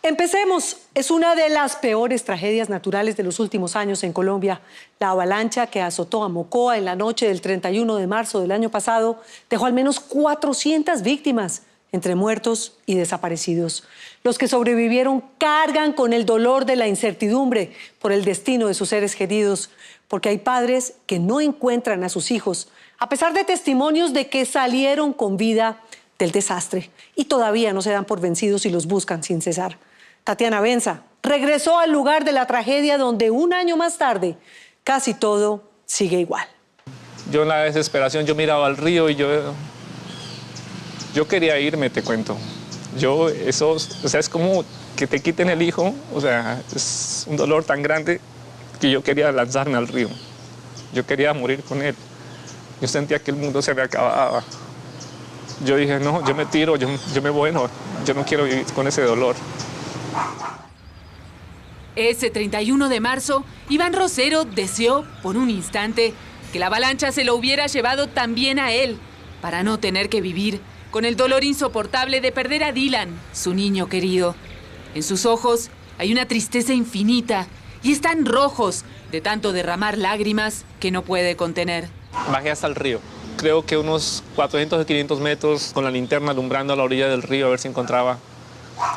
Empecemos. Es una de las peores tragedias naturales de los últimos años en Colombia. La avalancha que azotó a Mocoa en la noche del 31 de marzo del año pasado dejó al menos 400 víctimas, entre muertos y desaparecidos. Los que sobrevivieron cargan con el dolor de la incertidumbre por el destino de sus seres queridos, porque hay padres que no encuentran a sus hijos, a pesar de testimonios de que salieron con vida del desastre y todavía no se dan por vencidos y los buscan sin cesar. Tatiana Benza regresó al lugar de la tragedia donde un año más tarde casi todo sigue igual. Yo en la desesperación, yo miraba al río y yo quería irme, te cuento. Es como que te quiten el hijo, es un dolor tan grande que yo quería lanzarme al río. Yo quería morir con él. Yo sentía que el mundo se me acababa. Yo dije, no, yo me tiro, yo me voy, no, yo no quiero vivir con ese dolor. Ese 31 de marzo, Iván Rosero deseó por un instante que la avalancha se lo hubiera llevado también a él, para no tener que vivir con el dolor insoportable de perder a Dylan, su niño querido. En sus ojos hay una tristeza infinita y están rojos de tanto derramar lágrimas que no puede contener. Bajé hasta el río. Creo que unos 400 o 500 metros con la linterna alumbrando a la orilla del río a ver si encontraba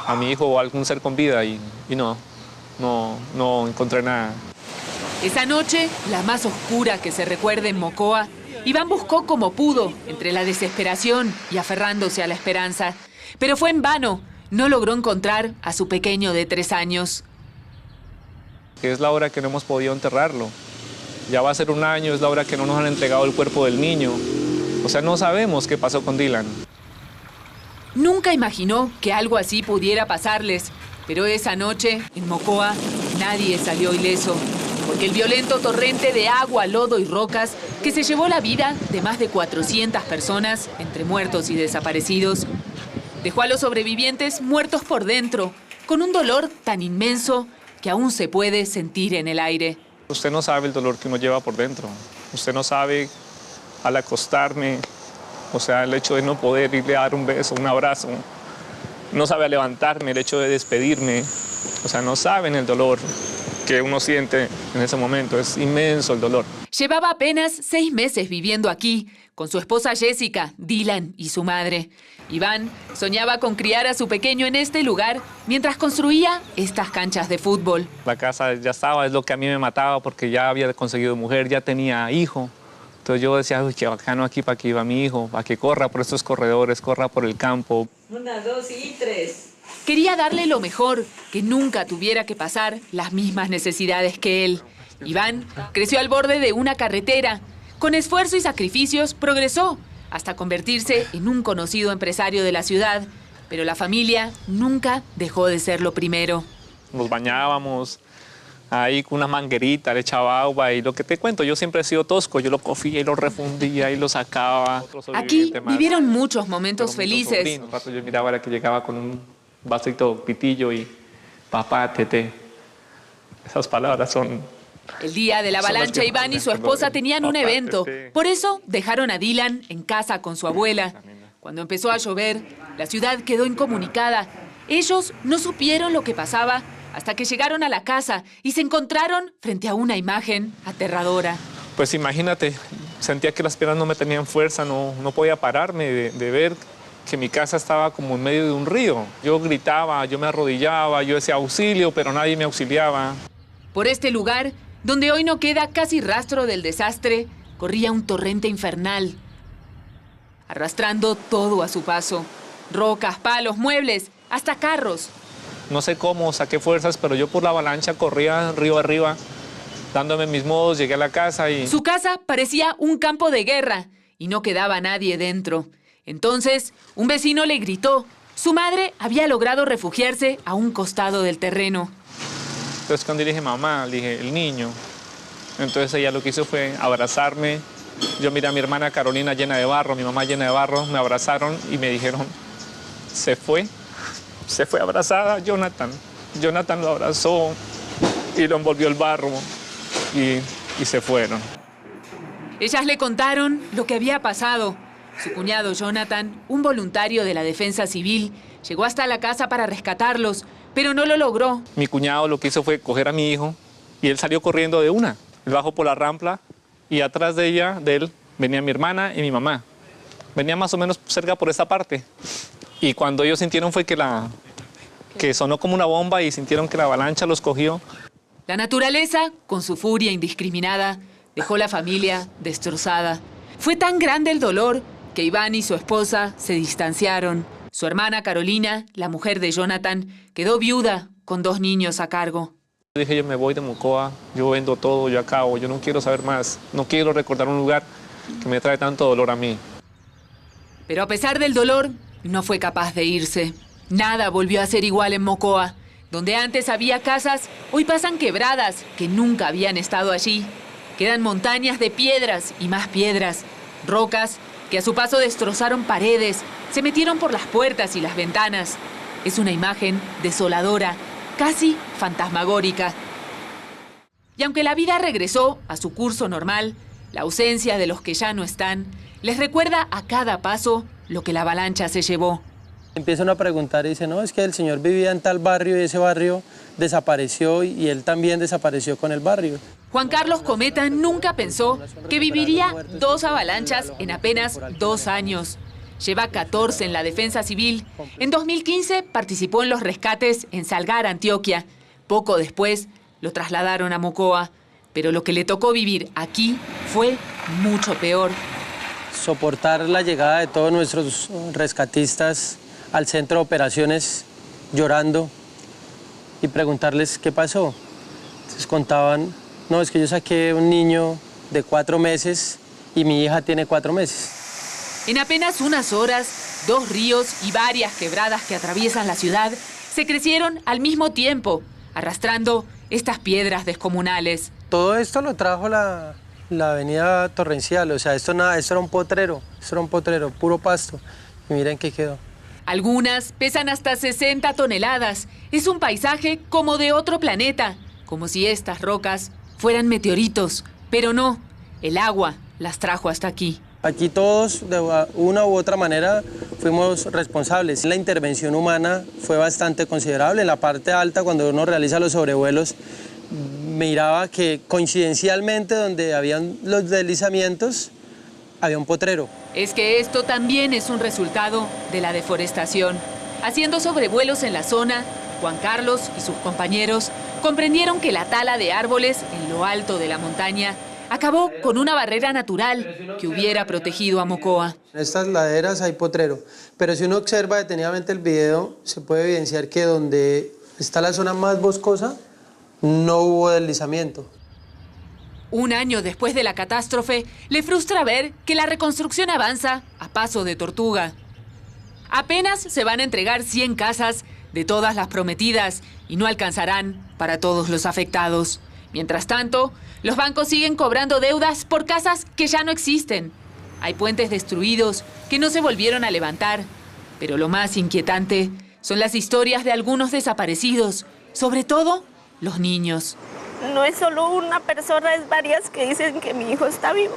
a mi hijo o algún ser con vida y no encontré nada. Esa noche, la más oscura que se recuerde en Mocoa, Iván buscó como pudo, entre la desesperación y aferrándose a la esperanza. Pero fue en vano, no logró encontrar a su pequeño de 3 años. Es la hora que no hemos podido enterrarlo. Ya va a ser un año, es la hora que no nos han entregado el cuerpo del niño. No sabemos qué pasó con Dylan. Nunca imaginó que algo así pudiera pasarles, pero esa noche, en Mocoa, nadie salió ileso, porque el violento torrente de agua, lodo y rocas que se llevó la vida de más de 400 personas, entre muertos y desaparecidos, dejó a los sobrevivientes muertos por dentro, con un dolor tan inmenso que aún se puede sentir en el aire. Usted no sabe el dolor que uno lleva por dentro. Usted no sabe, al acostarme, el hecho de no poder irle a dar un beso, un abrazo. No sabe al levantarme, el hecho de despedirme. No saben el dolor que uno siente en ese momento. Es inmenso el dolor. Llevaba apenas 6 meses viviendo aquí, con su esposa Jessica, Dylan y su madre. Iván soñaba con criar a su pequeño en este lugar mientras construía estas canchas de fútbol. La casa ya estaba, es lo que a mí me mataba porque ya había conseguido mujer, ya tenía hijo. Entonces yo decía, uy, qué bacano aquí para que iba mi hijo, para que corra por estos corredores, corra por el campo. 1, 2 y 3. Quería darle lo mejor, que nunca tuviera que pasar las mismas necesidades que él. Iván creció al borde de una carretera. Con esfuerzo y sacrificios progresó hasta convertirse en un conocido empresario de la ciudad. Pero la familia nunca dejó de ser lo primero. Nos bañábamos ahí con una manguerita, le echaba agua y lo que te cuento, yo siempre he sido tosco, yo lo cogía y lo refundía y lo sacaba. Aquí vivieron muchos momentos felices. Un rato yo miraba a que llegaba con un vasito pitillo y papá, tete. Esas palabras son... El día de la avalancha, Iván y su esposa tenían un evento. Por eso dejaron a Dylan en casa con su abuela. Cuando empezó a llover, la ciudad quedó incomunicada. Ellos no supieron lo que pasaba hasta que llegaron a la casa y se encontraron frente a una imagen aterradora. Pues imagínate, sentía que las piernas no me tenían fuerza, no podía pararme de ver que mi casa estaba como en medio de un río. Yo gritaba, yo me arrodillaba, yo decía auxilio, pero nadie me auxiliaba. Por este lugar, donde hoy no queda casi rastro del desastre, corría un torrente infernal, arrastrando todo a su paso. Rocas, palos, muebles, hasta carros. No sé cómo saqué fuerzas, pero yo por la avalancha corría río arriba, dándome mis modos, llegué a la casa y... Su casa parecía un campo de guerra y no quedaba nadie dentro. Entonces, un vecino le gritó. Su madre había logrado refugiarse a un costado del terreno. Entonces cuando le dije, mamá, le dije, el niño. Entonces ella lo que hizo fue abrazarme. Yo miré a mi hermana Carolina llena de barro, mi mamá llena de barro, me abrazaron y me dijeron, se fue abrazada Jonathan. Jonathan lo abrazó y lo envolvió el barro y se fueron. Ellas le contaron lo que había pasado. Su cuñado Jonathan, un voluntario de la Defensa Civil, llegó hasta la casa para rescatarlos, pero no lo logró. Mi cuñado lo que hizo fue coger a mi hijo y él salió corriendo de una. Él bajó por la rampa y atrás de él, venía mi hermana y mi mamá. Venía más o menos cerca por esa parte. Y cuando ellos sintieron fue que sonó como una bomba y sintieron que la avalancha los cogió. La naturaleza, con su furia indiscriminada, dejó la familia destrozada. Fue tan grande el dolor que Iván y su esposa se distanciaron. Su hermana Carolina, la mujer de Jonathan, quedó viuda con 2 niños a cargo. Dije, yo me voy de Mocoa, yo vendo todo, yo acabo, yo no quiero saber más. No quiero recordar un lugar que me trae tanto dolor a mí. Pero a pesar del dolor, no fue capaz de irse. Nada volvió a ser igual en Mocoa. Donde antes había casas, hoy pasan quebradas que nunca habían estado allí. Quedan montañas de piedras y más piedras, rocas que a su paso destrozaron paredes, se metieron por las puertas y las ventanas. Es una imagen desoladora, casi fantasmagórica. Y aunque la vida regresó a su curso normal, la ausencia de los que ya no están les recuerda a cada paso lo que la avalancha se llevó. Empiezan a preguntar y dicen, no, es que el señor vivía en tal barrio y ese barrio desapareció y él también desapareció con el barrio. Juan Carlos Cometa nunca pensó que viviría 2 avalanchas en apenas 2 años. Lleva 14 en la defensa civil. En 2015 participó en los rescates en Salgar, Antioquia. Poco después lo trasladaron a Mocoa. Pero lo que le tocó vivir aquí fue mucho peor. Soportar la llegada de todos nuestros rescatistas al centro de operaciones llorando y preguntarles qué pasó. Entonces contaban, no, es que yo saqué un niño de 4 meses y mi hija tiene 4 meses. En apenas unas horas, 2 ríos y varias quebradas que atraviesan la ciudad se crecieron al mismo tiempo, arrastrando estas piedras descomunales. Todo esto lo trajo la avenida torrencial, o sea, esto era un potrero, puro pasto. Y miren qué quedó. Algunas pesan hasta 60 toneladas. Es un paisaje como de otro planeta, como si estas rocas fueran meteoritos. Pero no, el agua las trajo hasta aquí. Aquí todos, de una u otra manera, fuimos responsables. La intervención humana fue bastante considerable. En la parte alta, cuando uno realiza los sobrevuelos, miraba que coincidencialmente donde habían los deslizamientos, había un potrero. Es que esto también es un resultado de la deforestación. Haciendo sobrevuelos en la zona, Juan Carlos y sus compañeros comprendieron que la tala de árboles en lo alto de la montaña acabó con una barrera natural que hubiera protegido a Mocoa. En estas laderas hay potrero, pero si uno observa detenidamente el video, se puede evidenciar que donde está la zona más boscosa, no hubo deslizamiento. Un año después de la catástrofe, le frustra ver que la reconstrucción avanza a paso de tortuga. Apenas se van a entregar 100 casas de todas las prometidas y no alcanzarán para todos los afectados. Mientras tanto, los bancos siguen cobrando deudas por casas que ya no existen. Hay puentes destruidos que no se volvieron a levantar. Pero lo más inquietante son las historias de algunos desaparecidos, sobre todo los niños. No es solo una persona, es varias que dicen que mi hijo está vivo.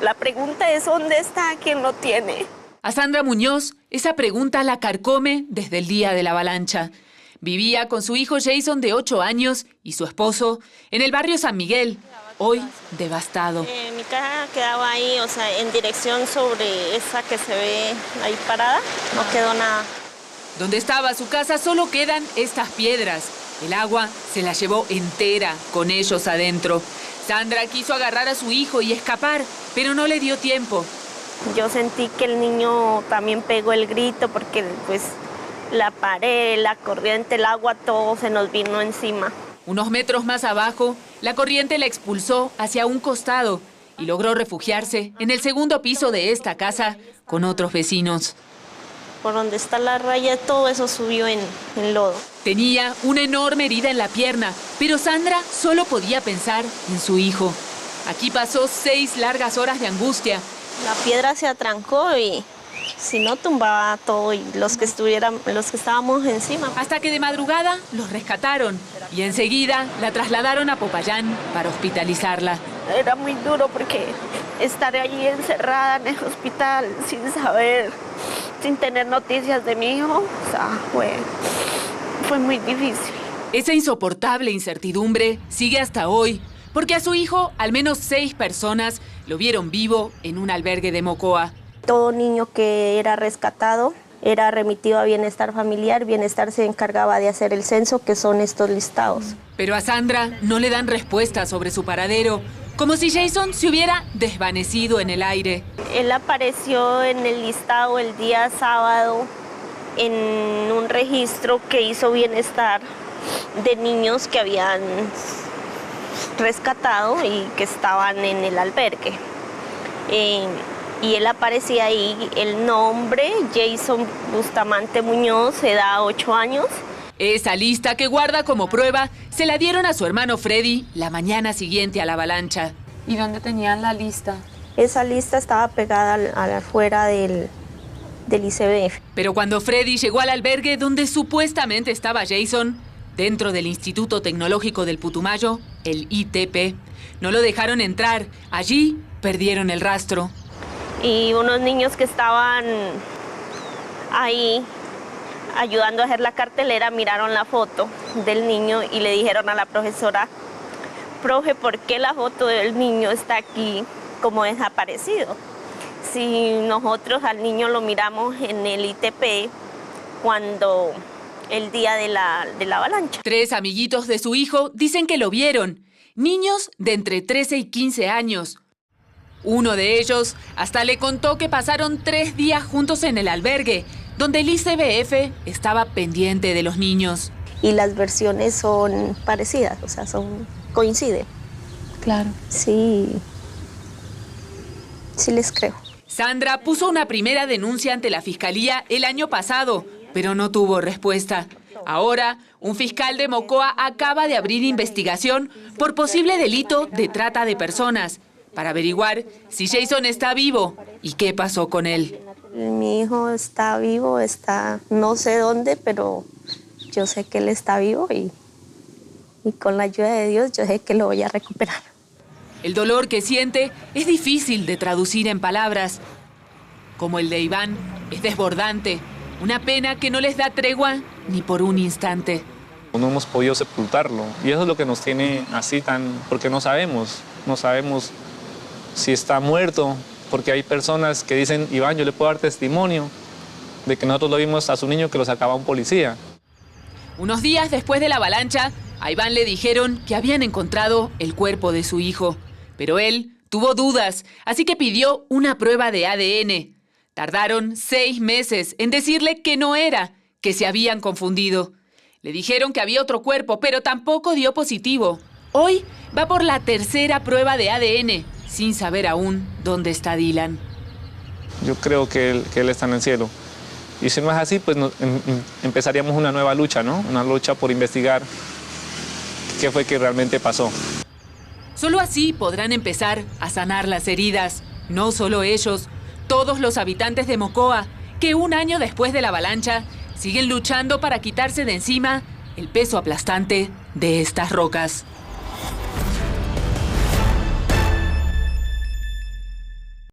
La pregunta es, ¿dónde está quien lo tiene? A Sandra Muñoz, esa pregunta la carcome desde el día de la avalancha. Vivía con su hijo Jason de 8 años y su esposo en el barrio San Miguel, hoy devastado. Mi casa quedaba ahí, o sea, en dirección sobre esa que se ve ahí parada, no quedó nada. Donde estaba su casa solo quedan estas piedras. El agua se la llevó entera con ellos adentro. Sandra quiso agarrar a su hijo y escapar, pero no le dio tiempo. Yo sentí que el niño también pegó el grito porque pues la pared, la corriente, el agua, todo se nos vino encima. Unos metros más abajo, la corriente la expulsó hacia un costado y logró refugiarse en el segundo piso de esta casa con otros vecinos. Por donde está la raya, todo eso subió en lodo. Tenía una enorme herida en la pierna, pero Sandra solo podía pensar en su hijo. Aquí pasó 6 largas horas de angustia. La piedra se atrancó y si no tumbaba todo y los que estábamos encima. Hasta que de madrugada los rescataron y enseguida la trasladaron a Popayán para hospitalizarla. Era muy duro porque estar allí encerrada en el hospital sin saber, sin tener noticias de mi hijo, o sea, Fue muy difícil. Esa insoportable incertidumbre sigue hasta hoy, porque a su hijo al menos 6 personas lo vieron vivo en un albergue de Mocoa. Todo niño que era rescatado era remitido a Bienestar Familiar. Bienestar se encargaba de hacer el censo, que son estos listados. Pero a Sandra no le dan respuesta sobre su paradero, como si Jason se hubiera desvanecido en el aire. Él apareció en el listado el día sábado en un registro que hizo Bienestar de niños que habían rescatado y que estaban en el albergue. Y él aparecía ahí, el nombre, Jason Bustamante Muñoz, edad 8 años. Esa lista que guarda como prueba se la dieron a su hermano Freddy la mañana siguiente a la avalancha. ¿Y dónde tenían la lista? Esa lista estaba pegada afuera del ICBF. Pero cuando Freddy llegó al albergue donde supuestamente estaba Jason, dentro del Instituto Tecnológico del Putumayo, el ITP, no lo dejaron entrar. Allí perdieron el rastro. Y unos niños que estaban ahí ayudando a hacer la cartelera miraron la foto del niño y le dijeron a la profesora: profe, ¿por qué la foto del niño está aquí como desaparecido? Si nosotros al niño lo miramos en el ITP cuando el día de la avalancha. 3 amiguitos de su hijo dicen que lo vieron, niños de entre 13 y 15 años. Uno de ellos hasta le contó que pasaron 3 días juntos en el albergue, donde el ICBF estaba pendiente de los niños. Y las versiones son parecidas, o sea, coinciden. Claro. Sí les creo. Sandra puso una primera denuncia ante la fiscalía el año pasado, pero no tuvo respuesta. Ahora, un fiscal de Mocoa acaba de abrir investigación por posible delito de trata de personas, para averiguar si Jason está vivo y qué pasó con él. Mi hijo está vivo, está no sé dónde, pero yo sé que él está vivo y con la ayuda de Dios yo sé que lo voy a recuperar. El dolor que siente es difícil de traducir en palabras. Como el de Iván, es desbordante, una pena que no les da tregua ni por un instante. No hemos podido sepultarlo y eso es lo que nos tiene así porque no sabemos si está muerto, porque hay personas que dicen: Iván, yo le puedo dar testimonio de que nosotros lo vimos a su niño que lo sacaba un policía. Unos días después de la avalancha, a Iván le dijeron que habían encontrado el cuerpo de su hijo, pero él tuvo dudas, así que pidió una prueba de ADN. Tardaron 6 meses en decirle que no era, que se habían confundido. Le dijeron que había otro cuerpo, pero tampoco dio positivo. Hoy va por la 3ª prueba de ADN, sin saber aún dónde está Dylan. Yo creo que él está en el cielo. Y si no es así, pues empezaríamos una nueva lucha, ¿no? Una lucha por investigar qué fue que realmente pasó. Solo así podrán empezar a sanar las heridas. No solo ellos, todos los habitantes de Mocoa, que un año después de la avalancha siguen luchando para quitarse de encima el peso aplastante de estas rocas.